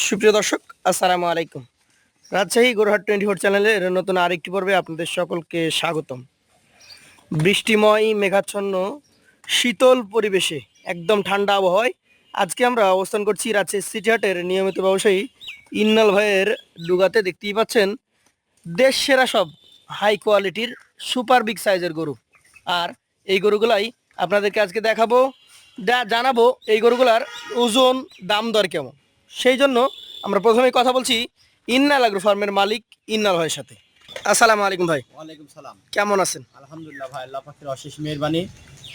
সুপ্রিয় দর্শক, আসসালামু আলাইকুম। রাজশাহী গরুহাট 24 চ্যানেলের নতুন আরেকটি পর্বে আপনাদের সকলকে স্বাগতম। বৃষ্টিময় মেঘাচ্ছন্ন শীতল পরিবেশে একদম ঠান্ডা আবহাওয়ায় আজকে আমরা অবস্থান করছি রাজশাহী সিটি হাটের নিয়মিত ব্যবসায়ী ইন্নাল ভাইয়ের ডুগাতে। দেখতেই পাচ্ছেন দেশ সেরা সব হাই কোয়ালিটির সুপার বিগ সাইজের গরু। আর এই গরুগুলাই আপনাদেরকে আজকে দেখাবো, জানাবো এই গরুগুলার ওজন, দাম দর কেমন। সেই জন্য আমরা প্রথমেই কথা বলছি ইন্নাল আগ্রো ফার্মের মালিক ইন্নাল ভাইয়ের সাথে। আসসালামু আলাইকুম ভাই। ওয়ালাইকুম সালাম। কেমন আছেন? আলহামদুলিল্লাহ ভাই, আল্লাহ পাকের অশেষ মেহেরবানি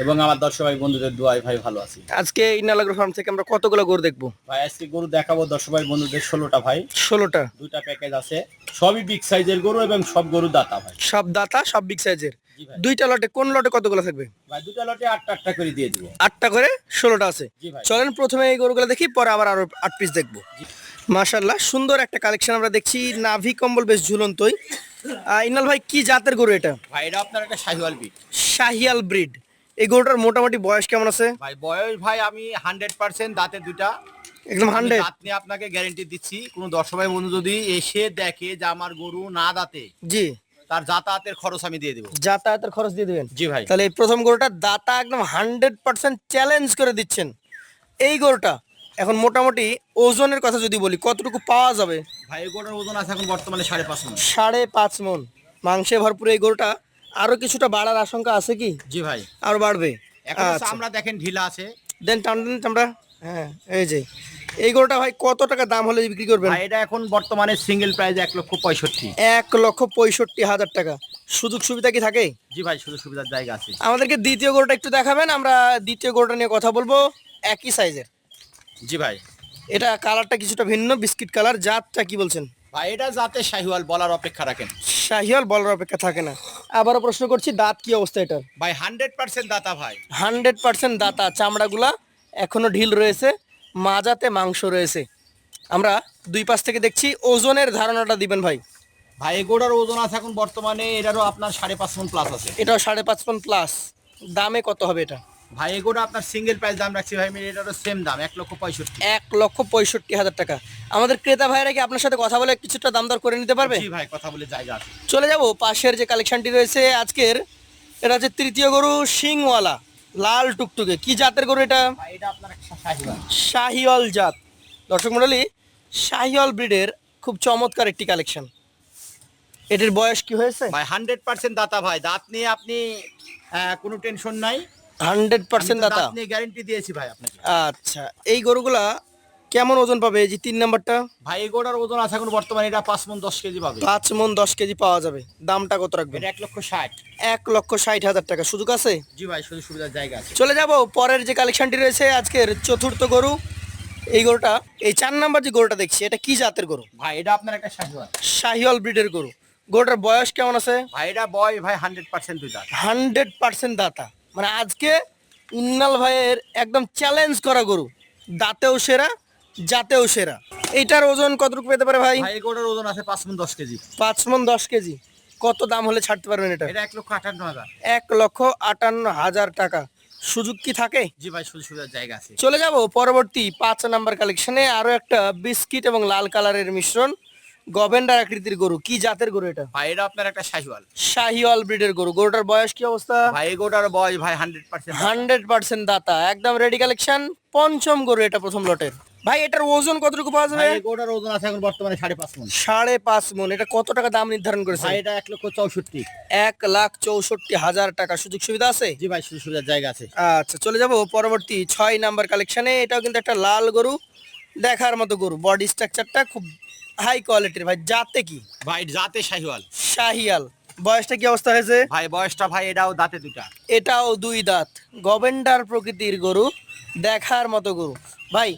এবং আমার দর্শক ভাই বন্ধুদের দোয়ায় ভাই ভালো আছি। আজকে ইন্নাল আগ্রো ফার্ম থেকে আমরা কতগুলো গরু দেখবো ভাই? আজকে গরু দেখাবো দর্শক ভাই বন্ধুদের 16টা ভাই। 16টা। দুইটা প্যাকেজ আছে, সবই বিগ সাইজের গরু এবং সব গরু দাতা ভাই। সব দাতা, সব বিগ সাইজের। জি ভাই। দুইটা লটে, কোন লটে কতগুলো থাকবে? ভাই দুটা লটে 8টা করে দিয়ে দিব। 8টা করে 16টা আছে। জি ভাই। চলেন প্রথমে এই গরুগুলো দেখি, পরে আবার আরো 8 পিস দেখবো। মাশাআল্লাহ, সুন্দর একটা কালেকশন আমরা দেখছি। নাভি কম্বল বেশ ঝুলন্তই। ইনাল ভাই, কি জাতের গরু এটা? ভাই এটা আপনার একটা শাহিওয়াল বিট। শাহিয়াল ব্রিড। এই গরুটার মোটামুটি বয়স কেমন আছে? ভাই বয়স ভাই আমি 100% দাঁতে দুইটা, একদম 100? দাঁত নিয়ে আপনাকে গ্যারান্টি দিচ্ছি। কোনো দর্শক ভাই বন্ধু যদি এসে দেখে যে আমার গরু না দাঁতে, জি, তার যাতায়াতের খরচ আমি দিয়ে দেবো। যাতায়াতের খরচ দিয়ে দিবেন? জি ভাই। তাহলে এই প্রথম গরুটা দাতা একদম 100% চ্যালেঞ্জ করে দিচ্ছেন। এই গরুটা এখন মোটামুটি ওজনের কথা যদি বলি, কতটুকু পাওয়া যাবে? ভাই এই গরুটার ওজন আছে এখন বর্তমানে 5.5 মণ। 5.5 মণ মাংসে ভরপুর এই গরুটা। আরো কিছুটা বাড়ার আশঙ্কা আছে কি? জি ভাই। আরো বাড়বে? এখন আচ্ছা, আমরা দেখেন ঢিলা আছে। দেন টান দেন চামড়া। হ্যাঁ, এই যে এই গরুটা ভাই কত টাকা দাম হলে বিক্রি করবেন? ভাই এটা এখন বর্তমানে সিঙ্গেল প্রাইস 1,65,000। 1,65,000 টাকা। সুযোগ সুবিধা কি থাকে? জি ভাই, সুযোগ সুবিধার জায়গা আছে। আমাদেরকে দ্বিতীয় গরুটা একটু দেখাবেন, আমরা দ্বিতীয় গরুটা নিয়ে কথা বলবো। একই সাইজের। জি ভাই। এটা কালারটা কিছুটা ভিন্ন, বিস্কিট কালার। জাতটা কি বলছেন? ভাই এটা যাতে শাহিওয়াল বলার অপেক্ষা রাখেন। শাহিয়াল বলার অপেক্ষা থাকে না। আবারও প্রশ্ন করছি, দাঁত কি অবস্থা এটার? ভাই 100% দাতা ভাই। 100% দাতা। চামড়াগুলা এখনো ঢিল রয়েছে, মাজাতে মাংস রয়েছে। আমরা দুই পাশ থেকে দেখছি। ওজনের ধারণাটা দিবেন ভাই। ভাই এগুলোর ওজন আছে এখন বর্তমানে এটারও আপনার 5.5 মণ প্লাস আছে। এটাও 5.5 মণ প্লাস। দামে কত হবে এটা? ভাই এগুলো আপনার সিঙ্গেল প্রাইস দাম রাখছি ভাই, এটারও সেম দাম 1,65,000। 1,65,000 টাকা। আমাদের ক্রেতা ভাইরা কি আপনার সাথে কথা বলে কিছুটা দাম দর করে নিতে পারবে? জি ভাই, কথা বলে জায়গা আছে। চলে যাব পাশের যে কালেকশনটি রয়েছে আজকের। এটা হচ্ছে তৃতীয় গরু, শিংওয়ালা, লাল টুকটুকে। কি জাতের গরু এটা? ভাই এটা আপনার একটা শাহিওয়াল। শাহিওয়াল জাত। দর্শক মণ্ডলী, শাহিওয়াল ব্রিডের খুব চমৎকার একটি কালেকশন। এটির বয়স কি হয়েছে? ভাই 100% দাতা ভাই, দাঁত নিয়ে আপনি কোনো টেনশন নাই। 100% দাতা। দাঁত নিয়ে গ্যারান্টি দিয়েছি ভাই আপনাকে। আচ্ছা, এই গরুগুলা কেমন ওজন পাবে? এই যে 3 নাম্বারটা। ভাই এগুলোর ওজন আছে এখন বর্তমানে এটা 5 মণ 10 কেজি পাবে। 5 মণ 10 কেজি পাওয়া যাবে। দামটা কত রাখবেন? এটা 1,60,000। 1,60,000 টাকা। সুযোগ আছে? জি ভাই, সুযোগ সুবিধার জায়গা আছে। চলে যাব পরের যে কালেকশনটি রয়েছে আজকের চতুর্থ গরু। এই গরুটা, এই 4 নাম্বার যে গরুটা দেখছি, এটা কি জাতের গরু? ভাই এটা আপনার একটা শাহিওয়াল। শাহিওয়াল ব্রিডের গরু। গরুটার বয়স কেমন আছে? ভাই এটা বয় ভাই 100% দুই দাঁত। 100% দাতা। মানে আজকে ইন্নাল ভাইয়ের একদম চ্যালেঞ্জ করা গরু। দাঁতেও সেরা, জাতেও সেরা। এইটার ওজন কতটুকু পেতে পারে ভাই? ভাই এগুলোর ওজন আছে 5 মণ 10 কেজি। 5 মণ 10 কেজি। কত দাম হলে ছাড়তে পারবেন এটা? এটা 1,58,000। 1,58,000 টাকা। সুযোগ কি থাকে? জি ভাই, সুযোগ সুবিধার জায়গা আছে। চলে যাব পরবর্তী 5 নাম্বার কালেকশনে। আরো একটা বিস্কিট এবং লাল কালারের মিশ্রণ, গভেন্ডার আকৃতির গরু। কি জাতের গরু এটা? ভাই এটা আপনার একটা শাহিওয়াল। শাহিওয়াল ব্রিডের গরু। গরুটার বয়স কি অবস্থা? ভাই এগুলোর বয় ভাই 100%। 100% দাতা, একদম রেডি কালেকশন। পঞ্চম গরু এটা, প্রথম লটের। ভাই এটার ওজন কতটুকু পাওয়া যাবে? ভাই এগুলোর ওজন আছে এখন বর্তমানে 5.5 মণ। 5.5 মণ। এটা কত টাকা দাম নির্ধারণ করেছে? ভাই এটা 1,64,000। 1,64,000 টাকা। সুযোগ সুবিধা আছে? জি ভাই, সুযোগ সুবিধার জায়গা আছে। আচ্ছা, চলে যাব পরবর্তী 6 নাম্বার কালেকশনে। এটাও কিন্তু একটা লাল গরু, দেখার মতো গরু। বডি স্ট্রাকচারটা খুব হাই কোয়ালিটির। ভাই জাতে কি? ভাই জাতে শাহিওয়াল। শাহিয়াল। বয়সটা কি অবস্থা হয়েছে? ভাই বয়সটা ভাই এটাও দাঁতে দুটা। এটাও 2 দাঁত। গভেন্ডার প্রকৃতির গরু, দেখার মতো গরু। ভাই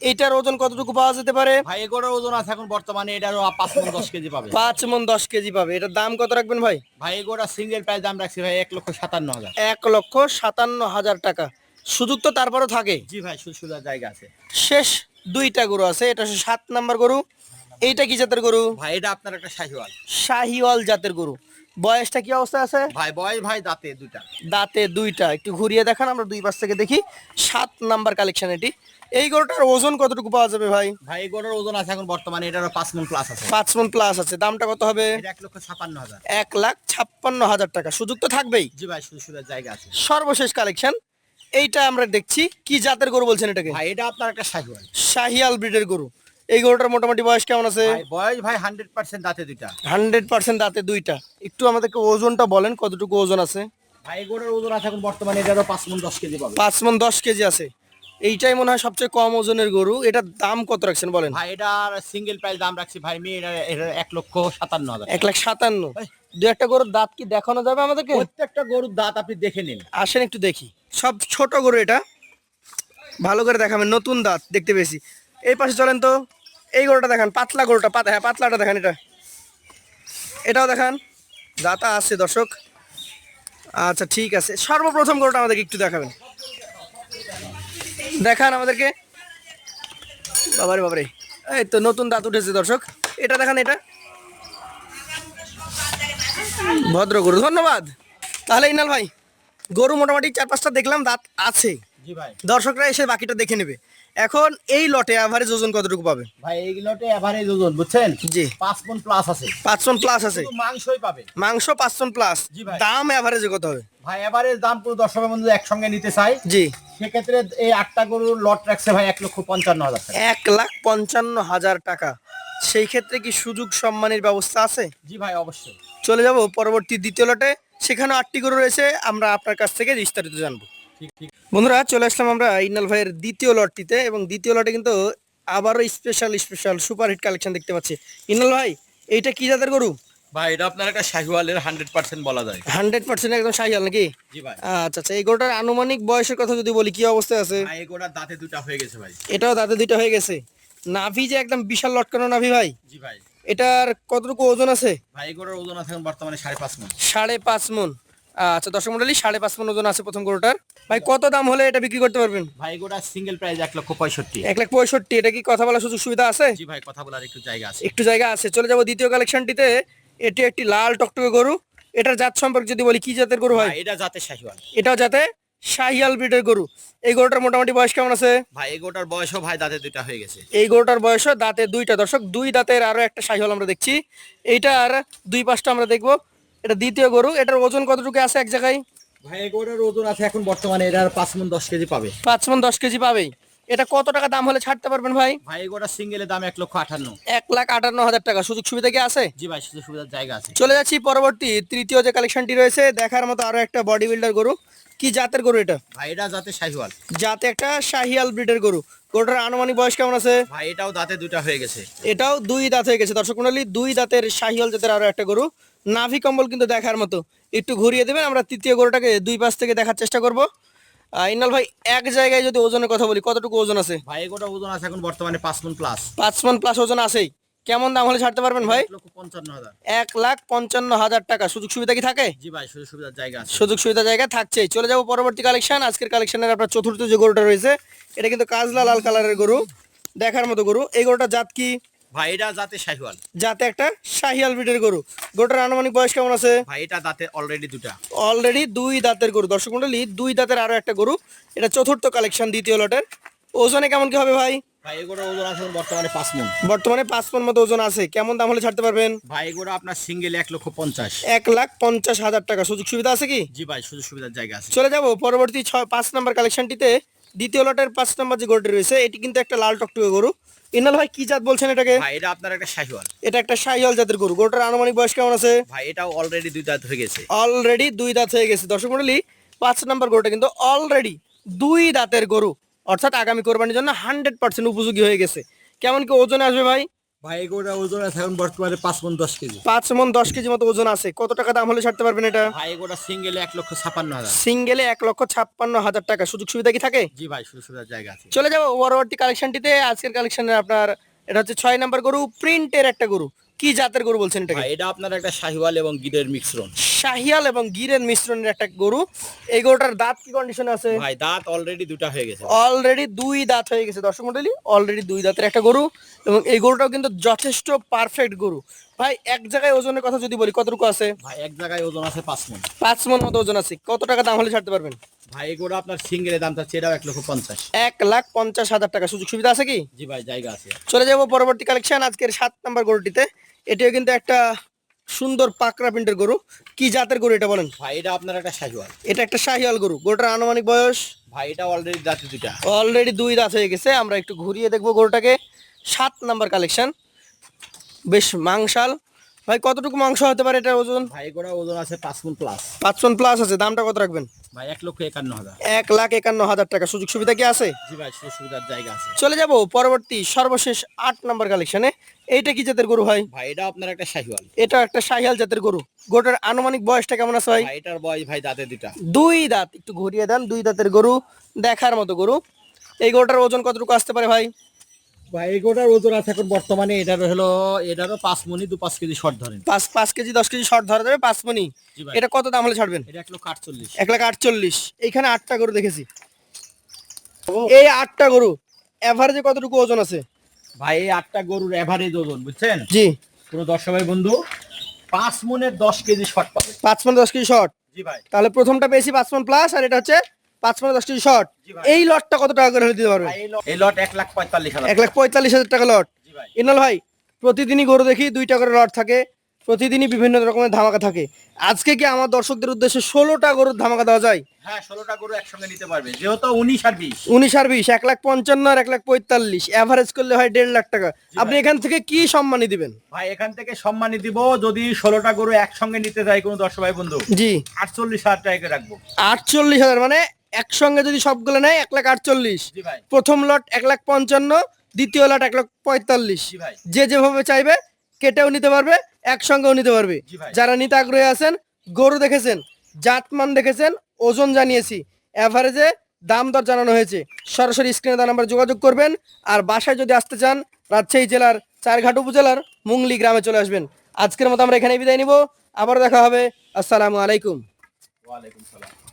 এটার ওজন কতটুকু পাওয়া যেতে পারে? ভাই এগুলোর ওজন আছে এখন বর্তমানে এটারও 5 মণ 10 কেজি পাবে। 5 মণ 10 কেজি পাবে। এটার দাম কত রাখবেন ভাই? ভাই এগুলোর সিঙ্গেল প্রাইস দাম রাখছি ভাই 1,57,000। 1,57,000 টাকা। সুযোগ তো তারপরও থাকে? জি ভাই, সুযোগ সুবিধার জায়গা আছে। শেষ 2টা গরু আছে। এটা হচ্ছে 7 নাম্বার গরু। এইটা কি জাতের গরু? ভাই এটা আপনার একটা শাহিওয়াল। শাহিওয়াল জাতের গরু। বয়সটা কি অবস্থা আছে? ভাই বয়স ভাই দাঁতে দুটা। দাঁতে 2টা। একটু ঘুরিয়ে দেখান, আমরা দুই পাশ থেকে দেখি। 7 নাম্বার কালেকশন এটি। এই গরুটার ওজন কতটুকু পাওয়া যাবে ভাই? ভাই এই গরুর ওজন আছে এখন বর্তমানে এটারও 5 মণ প্লাস আছে। 5 মণ প্লাস আছে। দামটা কত হবে? এটা 1,56,000। 1,56,000 টাকা। সুযোগ তো থাকবেই। জি ভাই, সুযোগ সুবিধার জায়গা আছে। সর্বশেষ কালেকশন এইটা আমরা দেখছি, কি জাতের গরু বলছেন এটাকে? ভাই এটা আপনার একটা শাহিওয়াল। শাহিয়াল ব্রিডের গরু। এই গরুটার মোটামুটি বয়স কেমন আছে? ভাই বয়স ভাই 100% দাঁতে দুইটা। 100% দাঁতে দুইটা। একটু আমাদেরকে ওজনটা বলেন, কতটুকু ওজন আছে? ভাই এই গরুর ওজন আছে এখন বর্তমানে এটারও 5 মণ 10 কেজি পাবে। 5 মণ 10 কেজি আছে। এইটাই মনে হয় সবচেয়ে কম ওজনের গরু। এটার দাম কত রাখছেন বলেন? ভাই এটার সিঙ্গেল প্রাইস দাম রাখছি ভাই এটা 1,57,000। 1,57,000। দু একটা গরুর দাঁত কি দেখানো যাবে আমাদেরকে? প্রত্যেকটা গরুর দাঁত আপনি দেখে নিন। আসেন একটু দেখি। সব ছোট গরু, এটা ভালো করে দেখাবেন, নতুন দাঁত দেখতে পেয়েছি। এই পাশে চলেন তো, এই গরুটা দেখান, পাতলা গরুটা, হ্যাঁ পাতলাটা দেখান। এটাও দেখান, দাঁতা আছে দর্শক। আচ্ছা ঠিক আছে, সর্বপ্রথম গরুটা আমাদেরকে একটু দেখাবেন, দেখান আমাদেরকে। বাবারে বাবারে, এই তো নতুন দাঁত উঠেছে দর্শক। এটা দেখান, এটা ভদ্র গরু। ধন্যবাদ। তাহলে ইনাল ভাই, গরু মোটামুটি 4-5টা দেখলাম, দাঁত আছে। জি ভাই। দর্শকরা এসে বাকিটা দেখে নেবে। এখন এই লটে এভারেজ ওজন কতটুকু পাবে? ভাই এইগুলোতে এভারেজ ওজন বুঝছেন জি 5 মণ প্লাস আছে। 5 মণ প্লাস আছে। শুধু মাংসই পাবে। মাংস 5 মণ প্লাস। জি ভাই। দাম এভারেজে কত হবে? ভাই এভারেজ দাম পুরো দর্শকের বন্ধু একসঙ্গে নিতে চাই, জি সেক্ষেত্রে এই 8টা গরুর লট রাখছে ভাই 1,55,000 টাকা। 1,55,000 টাকা। সেই ক্ষেত্রে কি সুযোগ সম্মানের ব্যবস্থা আছে? জি ভাই অবশ্যই। চলে যাব পরবর্তী দ্বিতীয় লটে, সেখানেও 8টি গরু রয়েছে, আমরা আপনার কাছ থেকে বিস্তারিত জানবো। ঠিক ঠিক। বন্ধুরা চলে আসলাম আমরা ইনাল ভাইয়ের দ্বিতীয় লটটিতে, এবং দ্বিতীয় লটে কিন্তু আবারও স্পেশাল সুপারহিট কালেকশন দেখতে পাচ্ছি। ইনাল ভাই, এইটা কি জাতের গরু? ভাই এটা আপনার একটা শাহিওয়ালের 100% বলা যায়। 100% একদম শাহিয়াল নাকি? জি ভাই। আচ্ছা আচ্ছা, এই গরুটার আনুমানিক বয়সের কথা যদি বলি, কি অবস্থায় আছে? ভাই এই গরুটার দাঁতে দুটা হয়ে গেছে ভাই। এটাও দাঁতে দুইটা হয়ে গেছে। নাভি যে একদম বিশাল লটকানো নাভি ভাই। জি ভাই। এটার কতটুকু ওজন আছে? ভাই এই গরুর ওজন আছে এখন বর্তমানে 5.5 মণ। 5.5 মণ। আচ্ছা দর্শক মন্ডলী, 5.5 মণ ওজন আছে প্রথম গরুটার। ভাই কত দাম হলে এটা বিক্রি করতে পারবেন? ভাই এই গরুটার সিঙ্গেল প্রাইস 1,65,000। 1,65,000। এটা কি কথা বলার সুযোগ সুবিধা আছে? জি ভাই, কথা বলার একটু জায়গা আছে। একটু জায়গা আছে। চলে যাব দ্বিতীয় কালেকশনটিতে। এটি একটি লাল টকটকে গরু। এটার জাত সম্পর্কে যদি বলি, কি জাতের গরু হয়? ভাই এটা জাতে শাহিওয়াল। এটাও জাতে শাহিয়াল ব্রিডের গরু। এই গরুটার মোটামুটি বয়স কেমন আছে? ভাই এই গরুটার বয়সও ভাই দাঁতে দুটা হয়ে গেছে। এই গরুটার বয়সও দাঁতে দুইটা। দর্শক, দুই দাঁতের আরো একটা শাহিওয়াল আমরা দেখছি। এইটার দুই পাশটা আমরা দেখবো। এটা দ্বিতীয় গরু। এটার ওজন কতটুকু আছে এক জায়গায়? ভাই এই গরুটার ওজন আছে এখন বর্তমানে এটার 5 মণ 10 কেজি পাবে। 5 মণ 10 কেজি পাবেই। এটা কত টাকা দাম হলে ছাড়তে পারবেন ভাই? ভাই এই গরুটার সিঙ্গেলের দাম 1,58,000। 1,58,000 টাকা। সুযোগ সুবিধা কি আছে? জি ভাই, সুযোগ সুবিধার জায়গা আছে। চলে যাচ্ছি পরবর্তী তৃতীয় যে কালেকশনটি রয়েছে, দেখার মতো আরো একটা বডি বিল্ডার গরু। কি জাতের গরু এটা? ভাই এটা জাতে শাহিওয়াল। জাতে একটা শাহিয়াল ব্রিডের গরু। গরুটার আনুমানিক বয়স কেমন আছে? ভাই এটাও দাঁতে দুটা হয়ে গেছে। এটাও দুই দাঁত হয়ে গেছে। দর্শক মন্ডলী, দুই দাঁতের শাহিয়াল জাতের আরো একটা গরু। নাভি কম্বল কিন্তু দেখার মতো। একটু ঘুরিয়ে দেবেন, আমরা তৃতীয় গরুটাকে দুই পাশ থেকে দেখার চেষ্টা করব। ইনাল ভাই, এক জায়গায় যদি ওজনের কথা বলি, কতটুকু ওজন আছে? ভাই এই গরুটার ওজন আছে এখন বর্তমানে 5 মণ প্লাস। 5 মণ প্লাস ওজন আছেই। কেমন দাম হলে ছাড়তে পারবেন ভাই? 1,55,000। 1,55,000 টাকা। সুযোগ সুবিধা কি থাকে? জি ভাই, সুযোগ সুবিধার জায়গা আছে। সুযোগ সুবিধা জায়গা থাকছেই। চলে যাব পরবর্তী কালেকশন। আজকের কালেকশনের আপনার চতুর্থ যে গরুটা রয়েছে, এটা কিন্তু কাজলা লাল কালারের গরু, দেখার মতো গরু। এই গরুটা জাত কি? ভাই এটা জাতে শাহিওয়াল। জাতে একটা শাহিয়াল ব্রিডের গরু। গরুটার আনুমানিক বয়স কেমন আছে? ভাই এটা দাঁতে অলরেডি দুটা। অলরেডি দুই দাঁতের গরু। দর্শক মন্ডলী, দুই দাঁতের আরো একটা গরু। এটা চতুর্থ কালেকশন দ্বিতীয় লটের। ওজনে কেমন কি হবে ভাই? ভাই এই গরুটার ওজন আছে এখন বর্তমানে 5 মণ। বর্তমানে 5 মণ মতো ওজন আছে। কেমন দাম হলে ছাড়তে পারবেন? ভাই এই গরু আপনার সিঙ্গেল 1,50,000। 1,50,000 টাকা। সুযোগ সুবিধা আছে কি? জি ভাই, সুযোগ সুবিধার জায়গা আছে। চলে যাব পরবর্তী 5 নম্বর কালেকশনটিতে। দ্বিতীয় লটের 5 নম্বর যে গরুটি রয়েছে, এটি কিন্তু একটা লাল টকটকে গরু। ইনাল ভাই, কি জাত বলছেন এটাকে? ভাই এটা আপনার একটা শাহিওয়াল। এটা একটা শাহিয়াল জাতের গরু। গরুটার আনুমানিক বয়স কেমন আছে? ভাই এটাও অলরেডি দুই দাঁত হয়ে গেছে। অলরেডি দুই দাঁত হয়ে গেছে। দর্শক মন্ডলী, 5 নম্বর গরুটা কিন্তু অলরেডি দুই দাঁতের গরু, অর্থাৎ আগামী কোরবানির জন্য 100% উপযোগী হয়ে গেছে। কেমন কি ওজনে আসবে ভাই? ভাই এই গরুটার ওজন আছে এখন বর্তমানে 5 মণ 10 কেজি। 5 মণ 10 কেজি মতো ওজন আছে। কত টাকা দাম হলে ছাড়তে পারবেন এটা? ভাই এই গরুটা সিঙ্গেলে 1,56,000। সিঙ্গেলে 1,56,000 টাকা। সুযোগ সুবিধা কি থাকে? জি ভাই, সুযোগ সুবিধার জায়গা আছে। চলে যাবো পরবর্তী কালেকশনটিতে। আজকের কালেকশনের আপনার এটা হচ্ছে 6 নাম্বার গরু, প্রিন্টের একটা গরু। কি জাতের গরু বলছেন এটাকে? ভাই এটা আপনার একটা শাহিওয়াল এবং গিরের মিশ্রণ। শাহিয়াল এবং গিরের মিশ্রণের একটা গরু। এই গরুটার দাঁত কি কন্ডিশনে আছে? ভাই দাঁত অলরেডি দুটা হয়ে গেছে। অলরেডি দুই দাঁত হয়ে গেছে। দর্শক মন্ডলী, অলরেডি দুই দাঁতের একটা গরু, এবং এই গরুটাও কিন্তু যথেষ্ট পারফেক্ট গরু। ভাই এক জায়গায় ওজনের কথা যদি বলি, কতটুকু আছে? ভাই এক জায়গায় ওজন আছে 5 মণ। 5 মণ মতো ওজন আছে। কত টাকা দাম হলে ছাড়তে পারবেন? ভাই এগুলো আপনার সিঙ্গেলের দাম চাচ্ছে এটাও 1,50,000। 1,50,000 টাকা। সুযোগ সুবিধা আছে কি? জি ভাই, জায়গা আছে। চলে যাব পরবর্তী কালেকশন, আজকের 7 নাম্বার গরুটিতে। এটিও কিন্তু একটা সুন্দর পাকড়া প্রিন্টের গরু। কি জাতের গরু এটা বলেন? ভাই এটা আপনার একটা শাহিওয়াল। এটা একটা শাহিওয়াল গরু। গরুটার আনুমানিক বয়স? ভাই এটা অলরেডি দাঁতে দুইটা। অলরেডি 2 দাঁত হয়ে গেছে। আমরা একটু ঘুরিয়ে দেখবো গরুটাকে। 7 নাম্বার কালেকশন, বেশ মাংসাল। ভাই কতটুকু মাংস হতে পারে এটার ওজন? ভাই এগুলো ওজন আছে 5 মণ প্লাস। 5 টন প্লাস আছে। দামটা কত রাখবেন? ভাই 1,51,000। 1,51,000 টাকা। সুযোগ সুবিধা কি আছে? জি ভাই, সুযোগ সুবিধার জায়গা আছে। চলে যাব পরবর্তী সর্বশেষ 8 নাম্বার কালেকশনে। এইটা কি জাতের গরু ভাই? ভাই এটা আপনার একটা শাহিওয়াল। এটা একটা শাহিয়াল জাতের গরু। গরুটার আনুমানিক বয়সটা কেমন আছে ভাই? ভাই এটার বয়স ভাই দাঁতে দুইটা। 2 দাঁত। একটু ঘুরিয়ে দেন। 2 দাঁতের গরু, দেখার মতো গরু। এই গরুটার ওজন কতটুকু আসতে পারে ভাই? ভাই এগুলোর ওজন আছে এখন বর্তমানে এটারও 5 মণি 2-5 কেজি শর্ট ধরেন। 5 কেজি 10 কেজি শর্ট ধরা যাবে 5 মনি। জি ভাই। এটা কত দাম হলে ছাড়বেন? এটা 1,48,000। 1,48,000। এইখানে 8টা গরু দেখেছি। এই 8টা গরু এভারেজে কতটুকু ওজন আছে? ভাই এই 8টা গরুর এভারেজ ওজন বুঝছেন? জি। পুরো দর্শক ভাই বন্ধু 5 মণের 10 কেজি শর্ট পাবে। 5 মন 10 কেজি শর্ট। জি ভাই। তাহলে প্রথমটা পেয়েছি 5 মন প্লাস, আর এটা হচ্ছে 5 মন 10 কেজি শর্ট। জি ভাই। এই লটটা কত টাকা করে হলে দিতে পারবে? ভাই এই লট 1,45,000। 1,45,000 টাকা লট। জি ভাই। ইনাল ভাই, প্রতিদিনই গরু দেখি 2টা করে লট থাকে, প্রতিদিনই বিভিন্ন রকমের ধামাকা থাকে। আজকে কি আমার দর্শকদের উদ্দেশ্যে 16টা গরুর ধামাকা দেওয়া যায়? হ্যাঁ 16টা গরু একসঙ্গে নিতে পারবে, যেহেতু 19 আর 20। 19 আর 20, 1,55,000 আর 1,45,000, এভারেজ করলে হয় 1.5 লাখ টাকা। আপনি এখান থেকে কি সম্মানী দিবেন? ভাই এখান থেকে সম্মানী দিব, যদি 16টা গরু একসঙ্গে নিতে যায় কোনো দর্শক ভাই বন্ধু, জি। 48,000 টাকা রাখবো। 48,000 মানে একসঙ্গে যদি সবগুলো নেয় 1,48,000। জি ভাই। প্রথম লট 1,55,000, দ্বিতীয় লট 1,45,000। জি ভাই। যে যেভাবে চাইবে কেটেও নিতে পারবে, একসঙ্গেও নিতে পারবে। জি ভাই। যারা নিতে আগ্রহী আছেন, গরু দেখেছেন, জাতমান দেখেছেন, ওজন জানিয়েছি, এভারেজে দাম দর জানানো হয়েছে, সরাসরি স্ক্রিনে দেওয়া নাম্বার যোগাযোগ করবেন। আর বাসায় যদি আসতে চান, রাজশাহী জেলার চারঘাট উপজেলার মুংলি গ্রামে চলে আসবেন। আজকের মতো আমরা এখানে বিদায় নিব। আবার দেখা হবে। আসসালামু আলাইকুম। ওয়ালাইকুম সালাম।